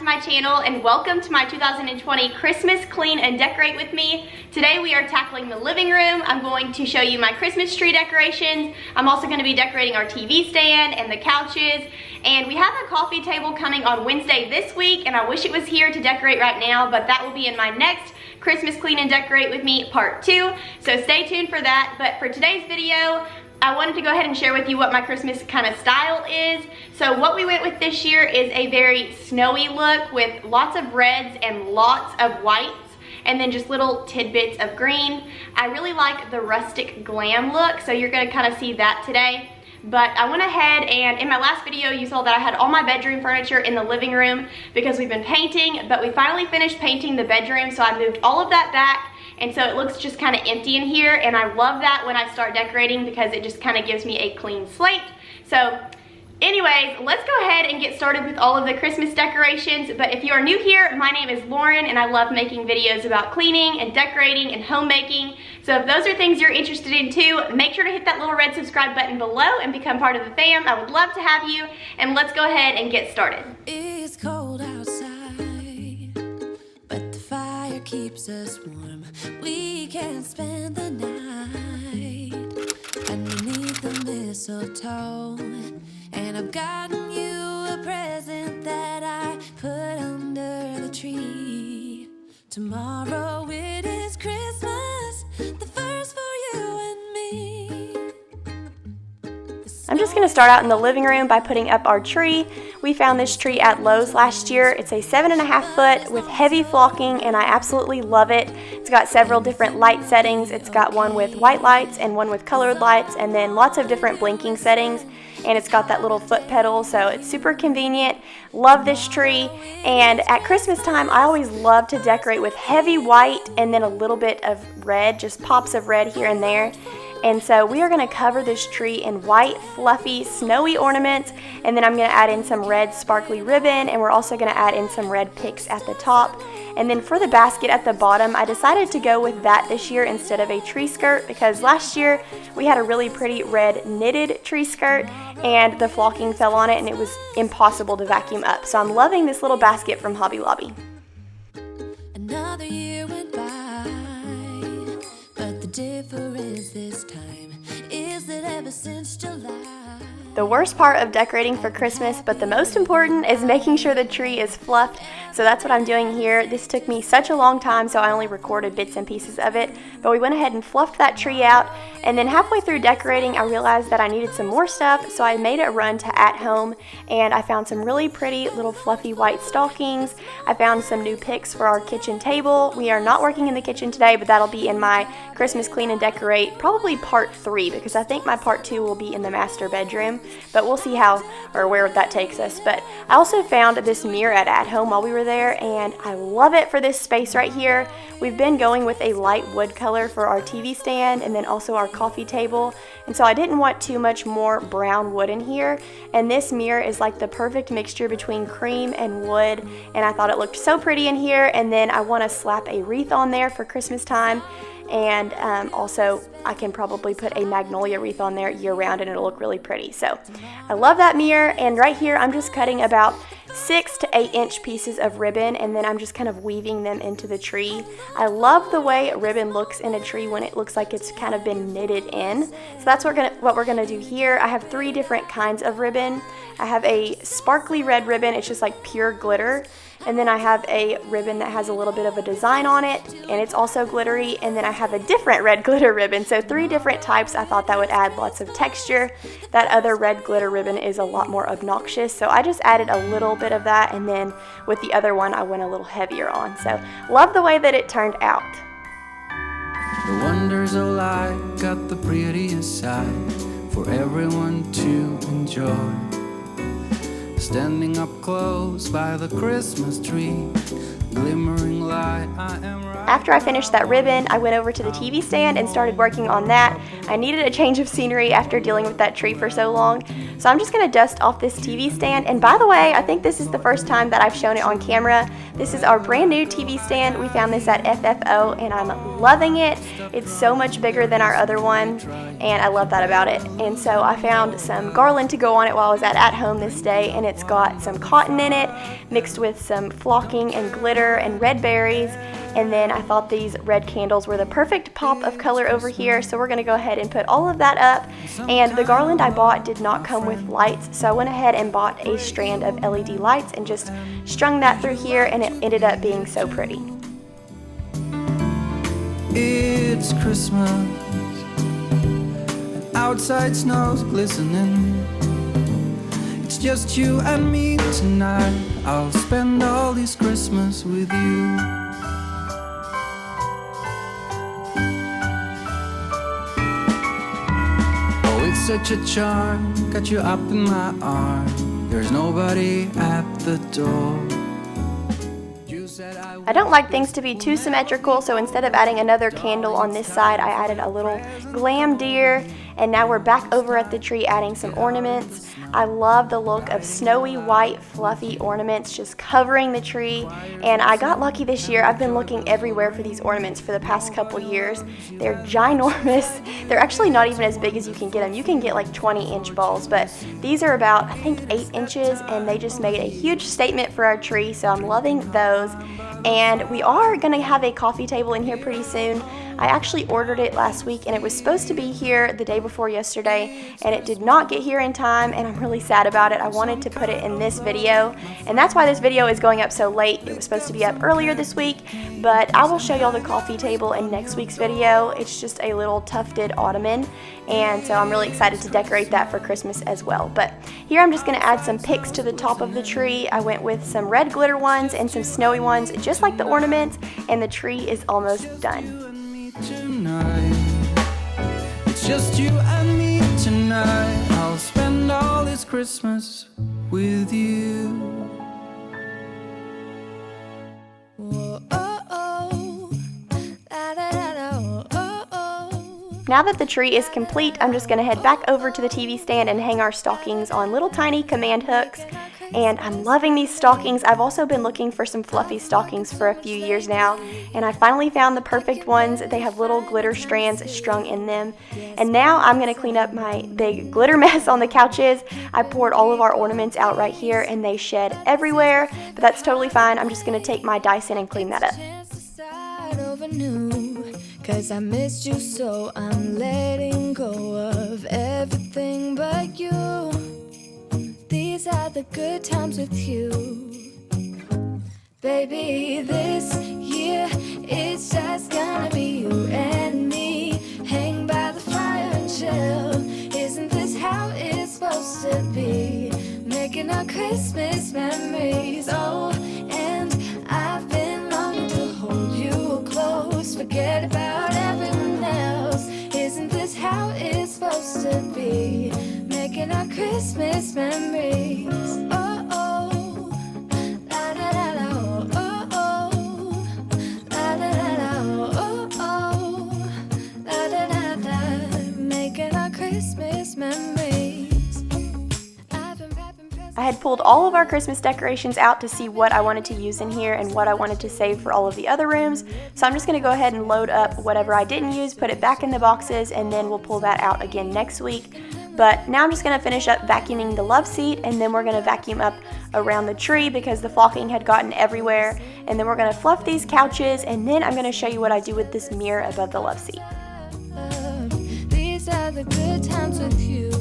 my channel and welcome to my 2020 Christmas Clean and Decorate with me. Today we are tackling the living room. I'm going to show you my Christmas tree decorations. I'm also going to be decorating our TV stand and the couches. And we have a coffee table coming on Wednesday this week, and I wish it was here to decorate right now, but that will be in my next Christmas Clean and Decorate with me part 2. So stay tuned for that. But for today's video, I wanted to go ahead and share with you what my Christmas kind of style is. So what we went with this year is a very snowy look with lots of reds and lots of whites, and then just little tidbits of green. I really like the rustic glam look, so you're gonna kind of see that today. But I went ahead and in my last video you saw that I had all my bedroom furniture in the living room because we've been painting, but we finally finished painting the bedroom, so I moved all of that back. And so it looks just kind of empty in here, and I love that when I start decorating because it just kind of gives me a clean slate. So anyways, let's go ahead and get started with all of the Christmas decorations. But if you are new here, my name is Lauren and I love making videos about cleaning and decorating and homemaking. So if those are things you're interested in too, make sure to hit that little red subscribe button below and become part of the fam. I would love to have you, and let's go ahead and get started. It's cold outside, but the fire keeps us warm. We can spend the night underneath the mistletoe, and I've gotten you a present that I put under the tree. Tomorrow it is Christmas, the first for you and me. I'm just going to start out in the living room by putting up our tree. We found this tree at Lowe's last year. It's a 7.5 foot with heavy flocking, and I absolutely love it. It's got several different light settings. It's got one with white lights and one with colored lights, and then lots of different blinking settings. And it's got that little foot pedal, so it's super convenient. Love this tree. And at Christmas time, I always love to decorate with heavy white and then a little bit of red, just pops of red here and there. And so we are going to cover this tree in white, fluffy, snowy ornaments, and then I'm going to add in some red sparkly ribbon, and we're also going to add in some red picks at the top. And then for the basket at the bottom, I decided to go with that this year instead of a tree skirt, because last year we had a really pretty red knitted tree skirt and the flocking fell on it and it was impossible to vacuum up. So I'm loving this little basket from Hobby Lobby. Another year went by, but the difference this time is that ever since July. The worst part of decorating for Christmas, but the most important, is making sure the tree is fluffed. So that's what I'm doing here. This took me such a long time, so I only recorded bits and pieces of it. But we went ahead and fluffed that tree out, and then halfway through decorating, I realized that I needed some more stuff, so I made a run to At Home, and I found some really pretty little fluffy white stockings. I found some new picks for our kitchen table. We are not working in the kitchen today, but that'll be in my Christmas Clean and Decorate, probably part 3, because I think my part 2 will be in the master bedroom. But we'll see how or where that takes us. But I also found this mirror at Home while we were there, and I love it for this space right here. We've been going with a light wood color for our TV stand and then also our coffee table, and so I didn't want too much more brown wood in here, and this mirror is like the perfect mixture between cream and wood, and I thought it looked so pretty in here. And then I want to slap a wreath on there for Christmas time. And also I can probably put a magnolia wreath on there year round and it'll look really pretty. So I love that mirror, and right here I'm just cutting about 6 to 8 inch pieces of ribbon, and then I'm just kind of weaving them into the tree. I love the way ribbon looks in a tree when it looks like it's kind of been knitted in. So that's what we're gonna do here. I have 3 different kinds of ribbon. I have a sparkly red ribbon, it's just like pure glitter. And then I have a ribbon that has a little bit of a design on it, and it's also glittery. And then I have a different red glitter ribbon. So 3 different types. I thought that would add lots of texture. That other red glitter ribbon is a lot more obnoxious, so I just added a little bit of that, and then with the other one I went a little heavier on. So love the way that it turned out. The wonders of life got the prettiest side for everyone to enjoy. Standing up close by the Christmas tree, glimmering light, I am right. After I finished that ribbon, I went over to the TV stand and started working on that. I needed a change of scenery after dealing with that tree for so long. So I'm just going to dust off this TV stand. And by the way, I think this is the first time that I've shown it on camera. This is our brand new TV stand. We found this at FFO and I'm loving it. It's so much bigger than our other one and I love that about it. And so I found some garland to go on it while I was at home this day, and it's got some cotton in it mixed with some flocking and glitter and red berries. And then I thought these red candles were the perfect pop of color over here, so we're going to go ahead and put all of that up. And the garland I bought did not come with lights, so I went ahead and bought a strand of LED lights and just strung that through here, and it ended up being so pretty. It's Christmas, and outside snow's glistening. It's just you and me tonight. I'll spend all this Christmas with you. It's such a charm, got you up in my arm. There's nobody at the door. I don't like things to be too symmetrical, so instead of adding another candle on this side, I added a little GLAM deer. And now we're back over at the tree adding some ornaments. I love the look of snowy white fluffy ornaments just covering the tree, and I got lucky this year. I've been looking everywhere for these ornaments for the past couple years. They're ginormous. They're actually not even as big as you can get them. You can get like 20-inch balls, but these are about, I think, 8 inches, and they just made a huge statement for our tree, so I'm loving those. And we are going to have a coffee table in here pretty soon. I actually ordered it last week and it was supposed to be here the day before yesterday, and it did not get here in time, and I'm really sad about it. I wanted to put it in this video, and that's why this video is going up so late. It was supposed to be up earlier this week, but I will show y'all the coffee table in next week's video. It's just a little tufted ottoman, and so I'm really excited to decorate that for Christmas as well. But here I'm just going to add some picks to the top of the tree. I went with some red glitter ones and some snowy ones, just like the ornaments, and the tree is almost done. Tonight, it's just you and me tonight. I'll spend all this Christmas with you. Whoa, oh, oh. Da, da, da, da, oh, oh. Now that the tree is complete, I'm just going to head back over to the TV stand and hang our stockings on little tiny command hooks. And I'm loving these stockings. I've also been looking for some fluffy stockings for a few years now, and I finally found the perfect ones. They have little glitter strands strung in them. And now I'm going to clean up my big glitter mess on the couches. I poured all of our ornaments out right here and they shed everywhere, but that's totally fine. I'm just going to take my Dyson and clean that up. 'Cause I missed you, so I'm letting go of everything but you. These are the good times with you. Baby, this year it's just gonna be you and me. Hang by the fire and chill. Isn't this how it's supposed to be? Making our Christmas memories. Oh, and I've been longing to hold you close. Forget about everyone else. Isn't this how it's supposed to be? Making our Christmas memories. Oh, oh, la da da da, oh, oh, la da da da, oh, oh, la da da da. Making our Christmas memories. I had pulled all of our Christmas decorations out to see what I wanted to use in here and what I wanted to save for all of the other rooms. So I'm just going to go ahead and load up whatever I didn't use, put it back in the boxes, and then we'll pull that out again next week. But now I'm just going to finish up vacuuming the love seat, and then we're going to vacuum up around the tree because the flocking had gotten everywhere. And then we're going to fluff these couches, and then I'm going to show you what I do with this mirror above the love seat. These are the good times with you.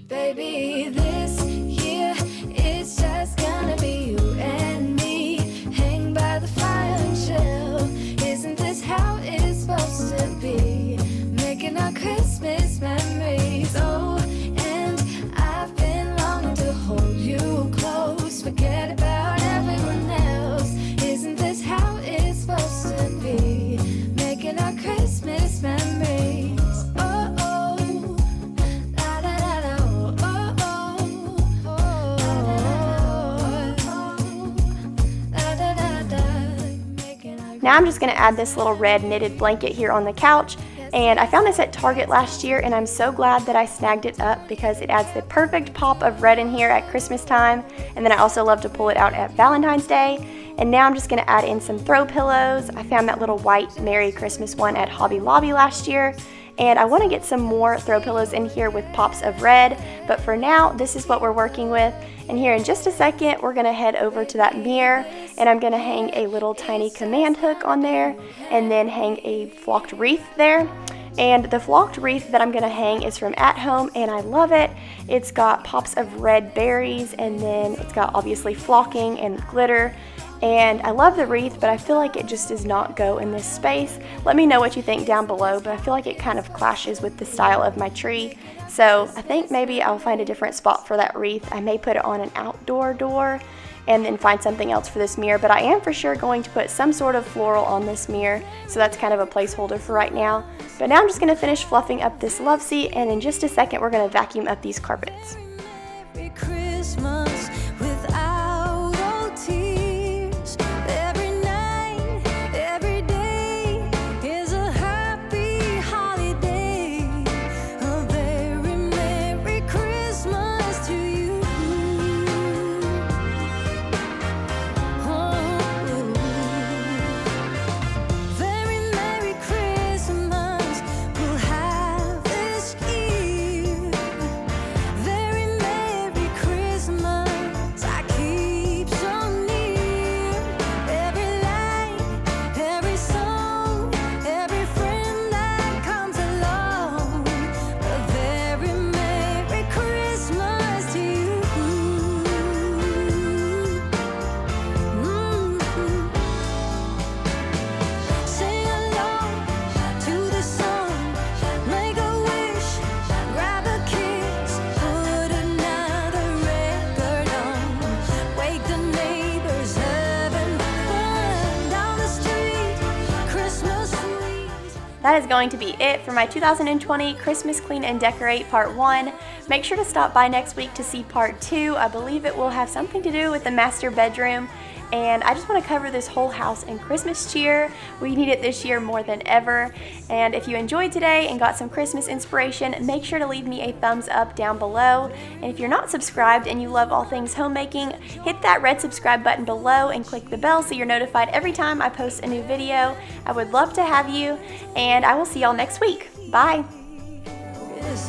Baby, this year it's just gonna be you and me. Hang by the fire and chill. Isn't this how it's supposed to be? Making our Christmas memories. Oh, and I've been longing to hold you close. Forget about everyone else. Isn't this how it's supposed to be? Making our Christmas memories. Oh, oh, la da da da, oh, oh, Now I'm just going to add this little red knitted blanket here on the couch, and I found this at Target last year, and I'm so glad that I snagged it up because it adds the perfect pop of red in here at Christmas time, and then I also love to pull it out at Valentine's Day. And now I'm just going to add in some throw pillows. I found that little white Merry Christmas one at Hobby Lobby last year, and I want to get some more throw pillows in here with pops of red, but for now this is what we're working with. And here in just a second we're going to head over to that mirror, and I'm going to hang a little tiny command hook on there and then hang a flocked wreath there. And the flocked wreath that I'm going to hang is from At Home, and I love it. It's got pops of red berries, and then it's got obviously flocking and glitter. And I love the wreath, but I feel like it just does not go in this space. Let me know what you think down below, but I feel like it kind of clashes with the style of my tree. So I think maybe I'll find a different spot for that wreath. I may put it on an outdoor door and then find something else for this mirror, but I am for sure going to put some sort of floral on this mirror, so that's kind of a placeholder for right now. But now I'm just going to finish fluffing up this love seat, and in just a second we're going to vacuum up these carpets. Merry Christmas without all tears. Every night, every day is a happy holiday. A very Merry Christmas to you. Oh, very Merry Christmas we'll have this year. Very Merry Christmas, I keep so near. Every light, every song, every friend that comes along. A very Merry Christmas to you. Sing along to the song, make a wish, grab a kiss, put another record on, wake the neighbors, having fun down the street, Christmas sweet. That is going to be it for my 2020 Christmas Clean and Decorate Part 1. Make sure to stop by next week to see Part 2. I believe it will have something to do with the master bedroom. And I just want to cover this whole house in Christmas cheer. We need it this year more than ever. And if you enjoyed today and got some Christmas inspiration, make sure to leave me a thumbs up down below. And if you're not subscribed and you love all things homemaking, hit that red subscribe button below and click the bell so you're notified every time I post a new video. I would love to have you, and I will see y'all next week. Bye! Yes,